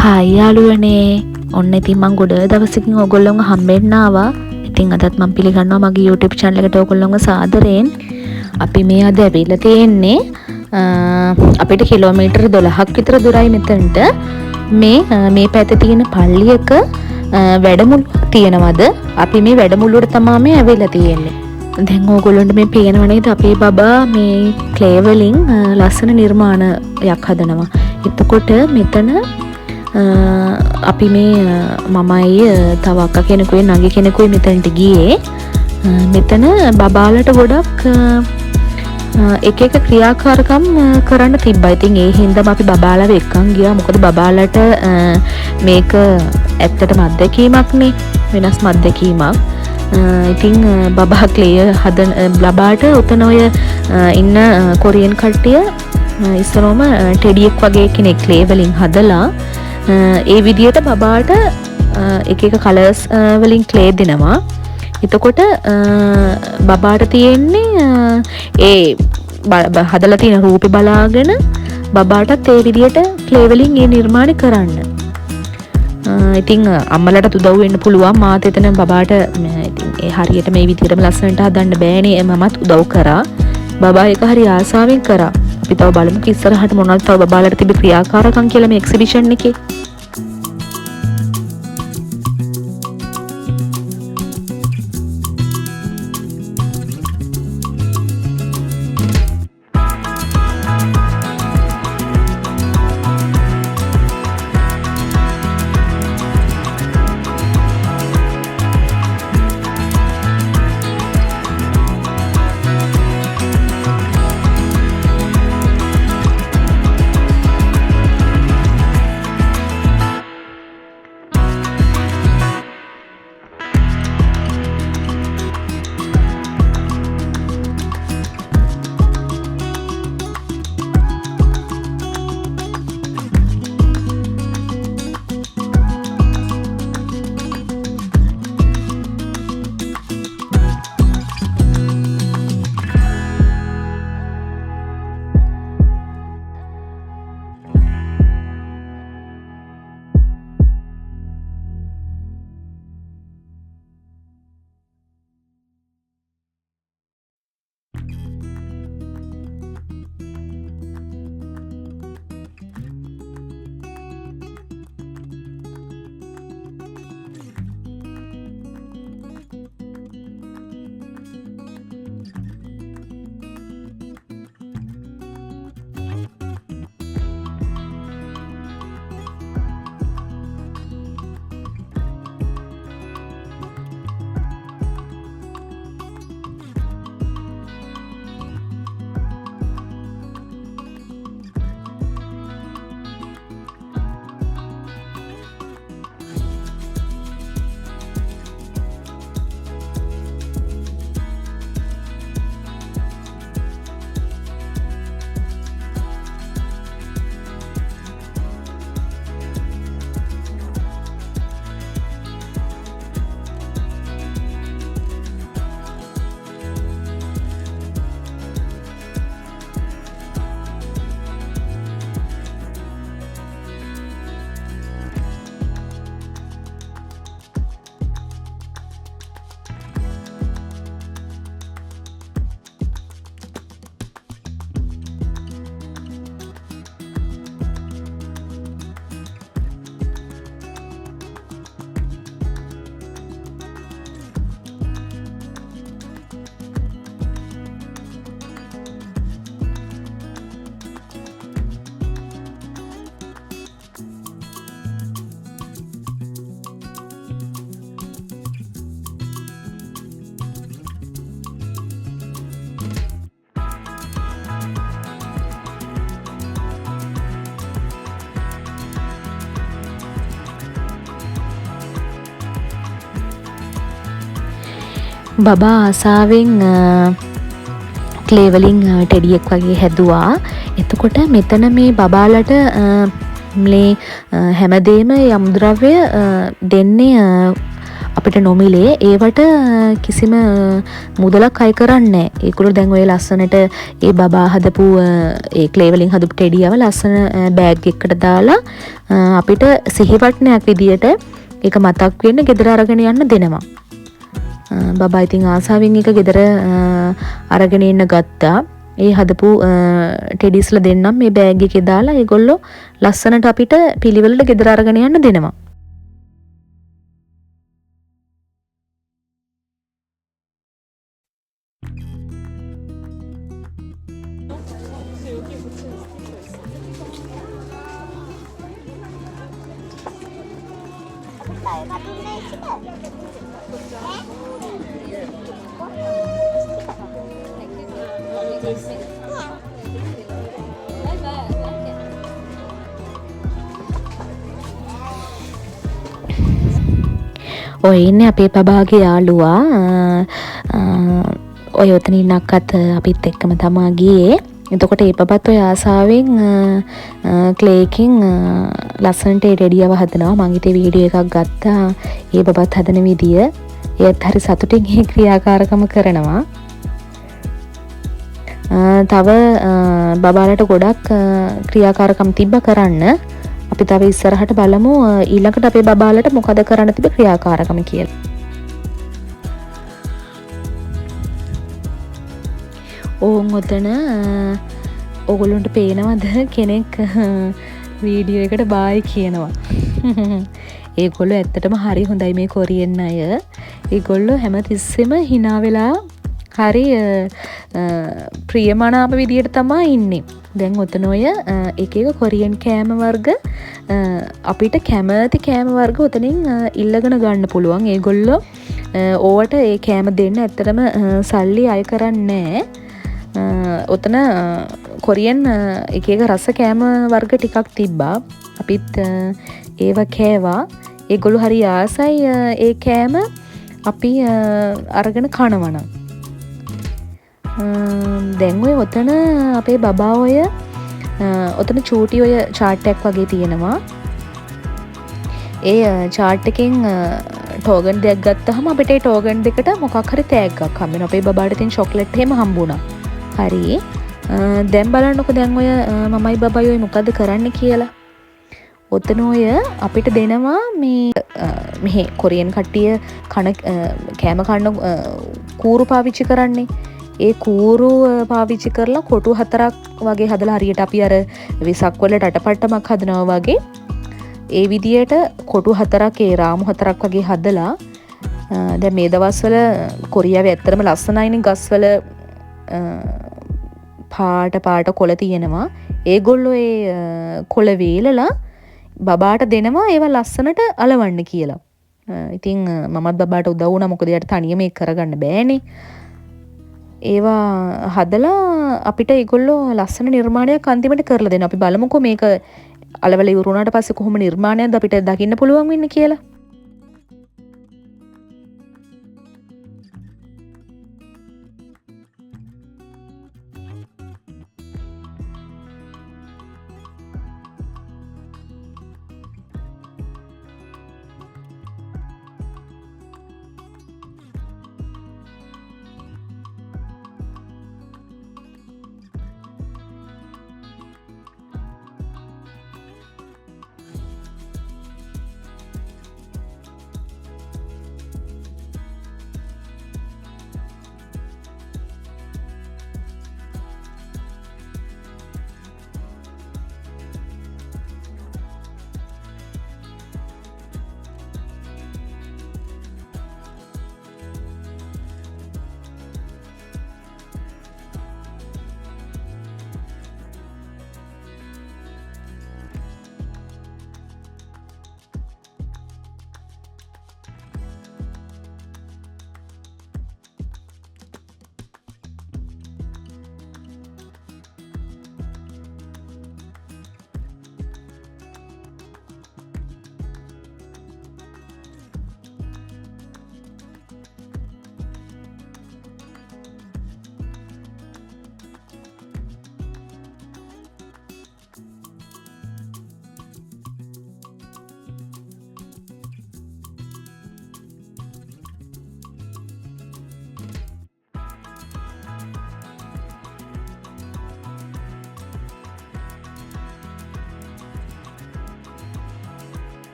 Hi යාළුවනේ. ඔන්න ඉතින් මං ගොඩ දවසකින් ඔයගොල්ලෝව හම්බෙන්න ආවා. ඉතින් අදත් මං පිළිගන්නවා මගේ YouTube channel එකට ඔයගොල්ලෝව සාදරයෙන්. අපි මේ අද ඇවිල්ලා තියෙන්නේ අපිට කිලෝමීටර් 12ක් විතර දුරයි මෙතනට. මේ පැත්තේ තියෙන පල්ලියක වැඩමුළු තියෙනවද? අපි මේ වැඩමුළුවට තමයි මේ ඇවිල්ලා තියෙන්නේ. දැන් ඕගොල්ලන්ට මේ පේනව නේද අපේ බබා මේ ක්ලේ වලින් ලස්සන නිර්මාණයක් හදනවා. එතකොට මෙතන අපි මේ මමයි තව අක්කා කෙනෙකුයි නගි කෙනෙකුයි මෙතනට ගියේ. මෙතන බබාලට ගොඩක් එක එක ක්‍රියාකාරකම් කරන්න තිබ්බා. ඉතින් ඒ හින්දාම අපි බබාලව එක්කන් ගියා. මොකද බබාලට මේක ඇත්තටම අත්දැකීමක් නේ. වෙනස් අත්දැකීමක්. ඉතින් බබා ක්ලේ හදන බබාට උතන ඔය ඉන්න කොරියන් කට්ටිය ඉස්සරෝම ටෙඩියෙක් වගේ කෙනෙක් ක්ලේ වලින් හදලා ඒ විදියට බබාට එක එක කලර්ස් වලින් ක්ලේ දෙනවා. එතකොට බබාට තියෙන්නේ ඒ හදලා තියෙන රූපේ බලාගෙන බබාටත් ඒ විදියට ක්ලේ වලින් ඒ නිර්මාණය කරන්න. ඉතින් අම්මලට උදව් වෙන්න පුළුවන්. මාත් එතන බබාට ඉතින් ඒ හරියට මේ විදියටම ලස්සනට හදන්න බෑනේ. මමත් උදව් කරා. බබා ඒක හරි ආසාවෙන් කරා. අපි තව බලමු ඉස්සරහට මොනවද තව බබාලට තිබි ක්‍රියාකාරකම් කියලා මේ එක්සිබිෂන් එකේ. බබා ආසාවෙන් ක්ලේ වලින් ටෙඩියෙක් වගේ හැදුවා. එතකොට මෙතන මේ බබාලට මේ හැමදේම යම් ද්‍රව්‍ය දෙන්නේ අපිට නොමිලේ ඒවට කිසිම මුදලක් අය කරන්නේ නැහැ. ඒගොල්ලෝ දැන් ඔය ලස්සනට ඒ බබා හදපු ඒ ක්ලේ වලින් හදපු ටෙඩියව ලස්සන බෑග් එකකට දාලා අපිට සිහිවටනයක් විදියට ඒක මතක් වෙන්න ගෙදර අරගෙන යන්න දෙනවා. බබා ඉතින් ආසාවෙන් එක ගෙදර අරගෙන එන්න ගත්තා. ඒ හදපු ටෙඩිස්ලා දෙන්නම් මේ බෑග් එකේ දාලා ඒගොල්ලෝ ලස්සනට අපිට පිළිවෙලට ගෙදර අරගෙන යන්න දෙනවා. ඔය ඉන්නේ අපේ බබාගේ යාළුවා. ඔය ඔතන ඉන්න අක්කත් අපිත් එක්කම තමා ගියේ. එතකොට ඒ බබත් ඔය ආසාවෙන් ක්ලේකින් ලස්සනට ඒ රෙඩියව හදනවා. මං හිතේ වීඩියෝ එකක් ගත්තා ඒ බබත් හදන විදිය. ඒත් හරි සතුටින් මේ ක්‍රියාකාරකම කරනවා. තව බබාලට ගොඩක් ක්‍රියාකාරකම් තිබ්බ කරන්න. අපි තව ඉස්සරහට බලමු ඊළඟට අපේ බබාලට මොකද කරන්න තිබෙ ක්‍රියාකාරකම කියලා. ඕන් ඔතන ඔගොල්ලොන්ට පේනවද කෙනෙක් වීඩියෝ එකට බායි කියනවා. ඒගොල්ලෝ ඇත්තටම හරි හොඳයි මේ කොරියන් අය. ඒගොල්ලෝ හැමතිස්සෙම hina වෙලා හරි ප්‍රියමනාප විදියට තමයි ඉන්නේ. දැන් ඔතන ඔය එක එක කොරියන් කෑම වර්ග අපිට කැමති කෑම වර්ග ඔතනින් ඉල්ලගෙන ගන්න පුළුවන්. ඒගොල්ලෝ ඕවට ඒ කෑම දෙන්න ඇත්තටම සල්ලි අය කරන්නේ නැහැ. ඔතන කොරියන් එක එක රස කෑම වර්ග ටිකක් තිබ්බා. අපිත් ඒව කෑවා. ඒගොල්ලෝ හරි ආසයි ඒ කෑම අපි අරගෙන කනවනම්. දැන් ඔය ඔතන අපේ බබා ඔය ඔතන චූටි ඔය චාට් එකක් වගේ තියෙනවා. ඒ චාට් එකෙන් ටෝගන් දෙයක් ගත්තාම අපිට ඒ ටෝගන් දෙකට මොකක් හරි තෑග්ගක් හම්බ වෙනවා. අපේ බබාට තියෙන චොක්ලට් එහෙම හම්බුණා. හරි. දැන් බලන්නකො දැන් ඔය මමයි බබයි ඔය මොකද්ද කරන්න කියලා. ඔතන ඔය අපිට දෙනවා මේ මෙහි කොරියන් කට්ටිය කෑම කන්න කූරු පාවිච්චි කරන්නේ. ඒ කූරු පාවිච්චි කරලා කොටු 4ක් වගේ හදලා හරියට අපි අර විසක් වල රටපට්ටමක් හදනවා වගේ ඒ විදියට කොටු 4ක් ඒ රාමු 4ක් වගේ හදලා දැන් මේ දවස්වල කොරියාවේ ඇත්තටම ලස්සනයිනේ ගස්වල පාට කොළ තියෙනවා. ඒගොල්ලෝ ඒ කොළ වේලලා බබාට දෙනවා ඒවා ලස්සනට අලවන්න කියලා. ඉතින් මමත් බබාට උදව් වුණා. මොකද යාට තනියම ඒක කරගන්න බෑනේ. ඒවා හදලා අපිට ඒගොල්ලෝ ලස්සන නිර්මාණයක් අන්තිමට කරලා දෙනවා. අපි බලමුකෝ මේක අලවල ඉවර වුණාට පස්සේ කොහොම නිර්මාණයක්ද අපිට දකින්න පුළුවන් වෙන්නේ කියලා.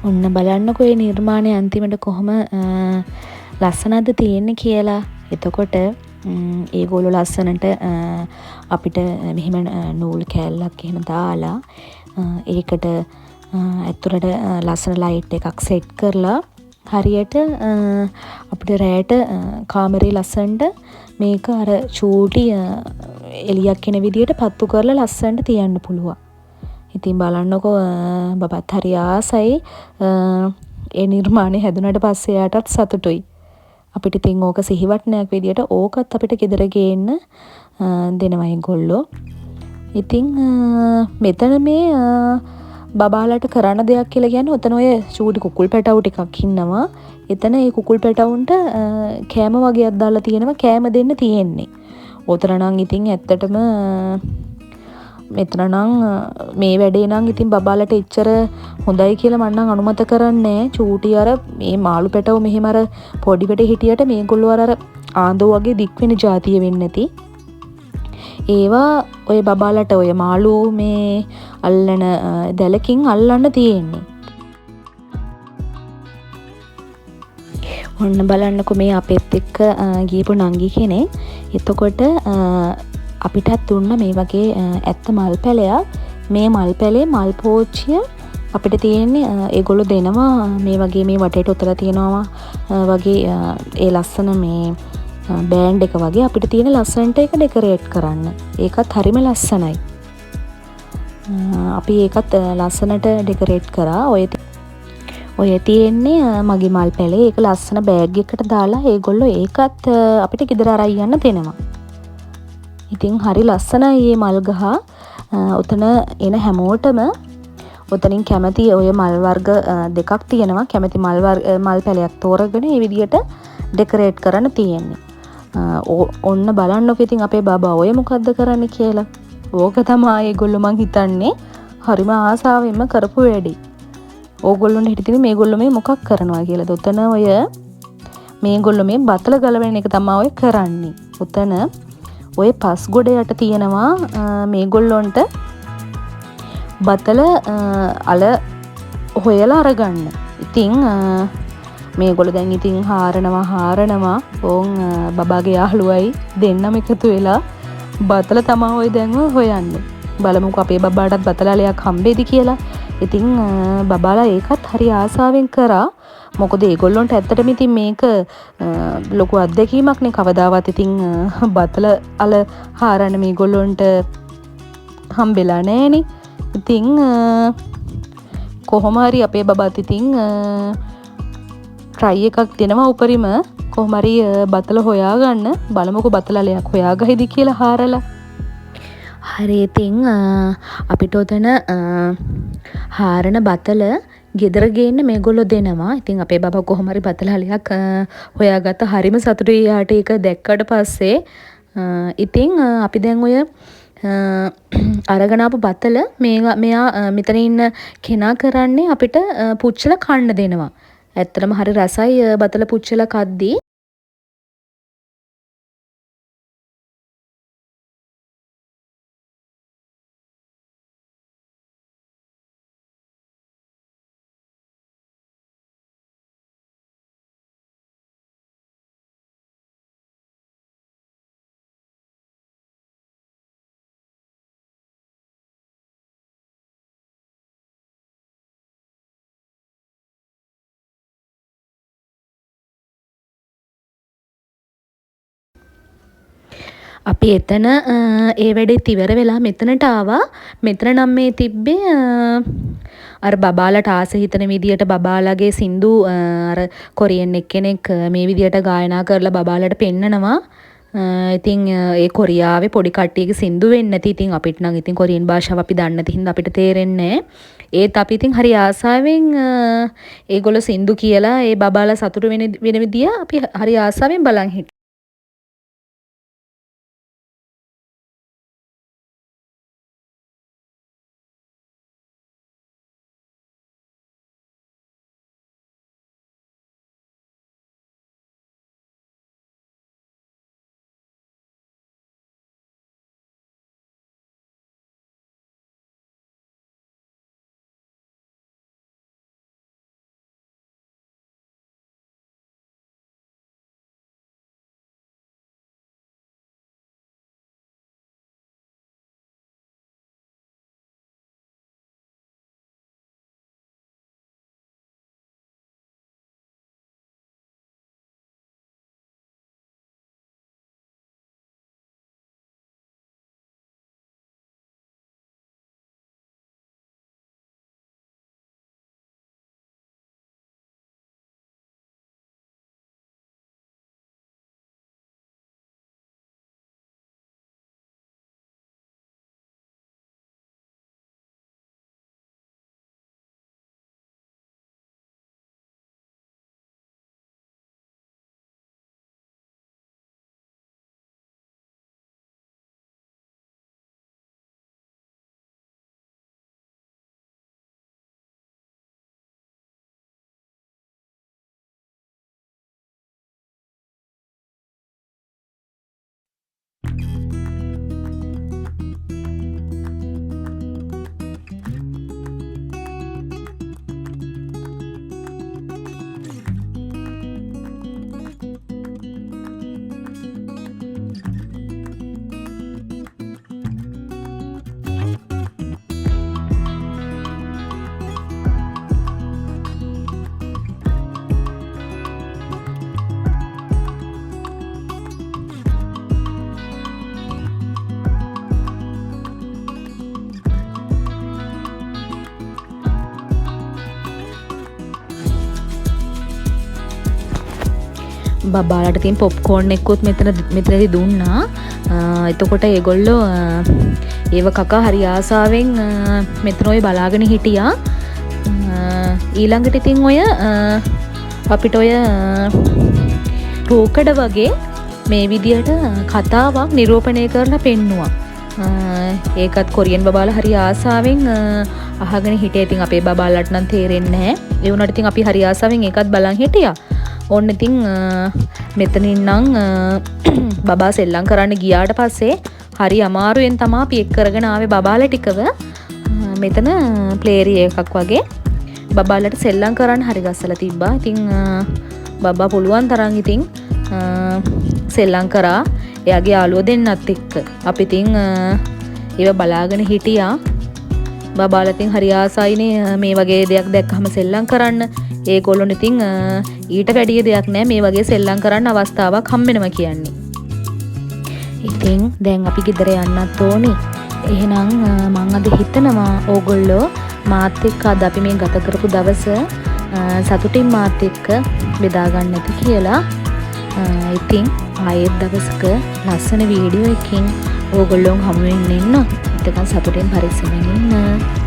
ඔන්න බලන්නකො මේ නිර්මාණය අන්තිමට කොහොම ලස්සනද තියෙන්නේ කියලා. එතකොට ඒගොල්ලෝ ලස්සනට අපිට මෙහෙම නූල් කෑල්ලක් එහෙම දාලා ඒකට ඇතුළට ලස්සන ලයිට් එකක් සෙට් කරලා හරියට අපිට රෑට කාමරේ ලස්සනට මේක අර චූටි එළියක් එන විදියට පත්තු කරලා ලස්සනට තියන්න පුළුවන්. ඉතින් බලන්නකෝ බබත් හරි ආසයි ඒ නිර්මාණය හැදුනට පස්සේ එයාටත් සතුටුයි. අපිට ඉතින් ඕක සිහිවටනයක් විදියට ඕකත් අපිට ගෙදර ගේන්න දෙනවා ඒගොල්ලෝ. ඉතින් මෙතන මේ බබාලට කරන්න දෙයක් කියලා කියන්නේ ඔතන ඔය චූටි කුකුල් පැටවු ටිකක් ඉන්නවා. එතන ඒ කුකුල් පැටවුන්ට කෑම වගේක් දාලා තියෙනවා කෑම දෙන්න තියෙන්නේ. ඔතන නම් ඉතින් ඇත්තටම මෙතන නම් මේ වැඩේ නම් ඉතින් බබාලට එච්චර හොඳයි කියලා මම නම් අනුමත කරන්නේ. චූටි අර මේ මාළු පැටව මෙහෙම අර පොඩි වැඩ හිටියට මේගොල්ලෝ අර ආන්දෝ වගේ දික් වෙන જાතිය වෙන්නේ නැති. ඒවා ඔය බබාලට ඔය මාළු මේ අල්ලන දැලකින් අල්ලන්න තියෙන්නේ. ඔන්න බලන්නකො මේ අපෙත් එක්ක ගියපු නංගි කෙනෙක්. එතකොට අපිටත් දුන්න මේ වගේ ඇත්ත මල් පැලයක්. මේ මල් පැලේ මල් පෝච්චිය අපිට තියෙන්නේ ඒගොල්ලෝ දෙනවා මේ වගේ මේ වටේට උතලා තියෙනවා වගේ ඒ ලස්සන මේ බෑන්ඩ් එක වගේ අපිට තියෙන ලස්සනට ඒක ඩෙකොරේට් කරන්න. ඒකත් හරිම ලස්සනයි. අපි ඒකත් ලස්සනට ඩෙකොරේට් කරා. ඔය තියෙන්නේ මගේ මල් පැලේ. ඒක ලස්සන බෑග් එකකට දාලා ඒගොල්ලෝ ඒකත් අපිට ගෙදර අරන් යන්න දෙනවා. ඉතින් හරි ලස්සනයි මේ මල් ගහ. ඔතන එන හැමෝටම ඔතනින් කැමති ඔය මල් වර්ග දෙකක් තියෙනවා. කැමති මල් පැලයක් තෝරගෙන මේ විදියට ඩෙකොරේට් කරන්න තියෙන්නේ. ඔන්න බලන්නකො ඉතින් අපේ බබා ඔය මොකද්ද කරන්නේ කියලා. ඕක තමයි ඒගොල්ලෝ මං හිතන්නේ හරිම ආසාවෙන්ම කරපු වැඩේ. ඕගොල්ලොන්ට හිටිතින් මේගොල්ලෝ මේ මොකක් කරනවා කියලා. ඔතන ඔය මේගොල්ලෝ මේ බතල ගලවන එක තමයි ඔය කරන්නේ. ඔතන ඔය පස් ගොඩ යට තියෙනවා මේගොල්ලොන්ට බතල අල හොයලා අරගන්න. ඉතින් මේගොල්ලෝ දැන් ඉතින් හාරනවා ඕන් බබාගේ යාළුවයි දෙන්නම එකතු වෙලා බතල තමයි ඔය දැන් හොයන්නේ. බලමුකෝ අපේ බබාටත් බතලාලයක් හම්බෙයිද කියලා. ඉතින් බබාලා ඒකත් හරි ආසාවෙන් කරා. මොකද ඒගොල්ලොන්ට ඇත්තටම ඉතින් මේක ලොකු අත්දැකීමක් නේ. කවදාවත් ඉතින් බතල අල හාරන්න මේගොල්ලොන්ට හම්බෙලා නෑනේ. ඉතින් කොහොම හරි අපේ බබාත් ඉතින් try එකක් දෙනවා උපරිම කොහොම හරි බතල හොයාගන්න. බලමුකෝ බතලලයක් හොයාගයිද කියලා හාරලා. හරි ඉතින් අපිට උතන හාරන බතල ගෙදර ගේන්න මේගොල්ලෝ දෙනවා. ඉතින් අපේ බබා කොහොම හරි බතලලයක් හොයාගත්ත. හරිම සතුටුයි යාට ඒක දැක්කට පස්සේ. ඉතින් අපි දැන් ඔය අරගෙන ආපු බතල මෙයා මෙතන ඉන්න කෙනා කරන්නේ අපිට පුච්චලා කන්න දෙනවා. ඇත්තටම හරි රසයි බතල පුච්චලා කද්දී. අපි එතන ඒ වැඩෙත් ඉවර වෙලා මෙතනට ආවා. මෙතන නම් මේ තිබ්බේ අර බබාලට ආස හිතන විදියට බබාලගේ සින්දු අර කොරියන් එක්කෙනෙක් මේ විදියට ගායනා කරලා බබාලට පෙන්නනවා. ඉතින් ඒ කොරියාවේ පොඩි කට්ටියගේ සින්දු වෙන්නේ නැති. ඉතින් අපිට නම් ඉතින් කොරියන් භාෂාව අපි දන්නේ නැති හින්දා අපිට තේරෙන්නේ නැහැ. ඒත් අපි ඉතින් හරි ආසාවෙන් ඒගොල්ලෝ සින්දු කියලා ඒ බබාලා සතුටු වෙන විදිය අපි හරි ආසාවෙන් බලන් හිටියා. බබාලට තින් පොප්කෝර්න් එක්කුත් මෙතනදි දුන්නා. එතකොට ඒගොල්ලෝ ඒව කකා හරි ආසාවෙන් මෙතන ඔය බලාගෙන හිටියා. ඊළඟට ඉතින් ඔය අපිට ඔය රෝකඩ වගේ මේ විදියට කතාවක් නිරූපණය කරලා පෙන්නුවා. ඒකත් කොරියන් බබාලා හරි ආසාවෙන් අහගෙන හිටියා. ඉතින් අපේ බබාලට නම් තේරෙන්නේ නැහැ. ඒ වුණාට ඉතින් අපි හරි ආසාවෙන් ඒකත් බලන් හිටියා. ඔන්න ඉතින් මෙතනින් නම් බබා සෙල්ලම් කරන්න ගියාට පස්සේ හරි අමාරුවෙන් තමයි අපි එක් කරගෙන ආවේ බබාලා ටිකව. මෙතන ප්ලේරි එකක් වගේ බබාලට සෙල්ලම් කරන්න හරි ගස්සලා තිබ්බා. ඉතින් බබා පුළුවන් තරම් ඉතින් සෙල්ලම් කරා එයාගේ යාළුවෝ දෙන්නත් එක්ක. අපි ඉතින් ඒව බලාගෙන හිටියා. බබාලා ඉතින් හරි ආසයිනේ මේ වගේ දෙයක් දැක්කම සෙල්ලම් කරන්න. ඒගොල්ලොන් ඉතින් ඊට වැඩිය දෙයක් නෑ මේ වගේ සෙල්ලම් කරන්න අවස්ථාවක් හම්බෙනවා කියන්නේ. ඉතින් දැන් අපි ගෙදර යන්නත් ඕනේ. එහෙනම් මං අද හිතනවා ඕගොල්ලෝ මාත් එක්ක අද අපි මේ ගත කරපු දවස සතුටින් මාත් එක්ක බෙදා ගන්න ඇති කියලා. ඉතින් ආයෙත් දවසක ලස්සන වීඩියෝ එකකින් ඕගොල්ලෝ හමු වෙන්න ඉන්න. එතකන් සතුටින් පරිස්සමෙන් ඉන්න.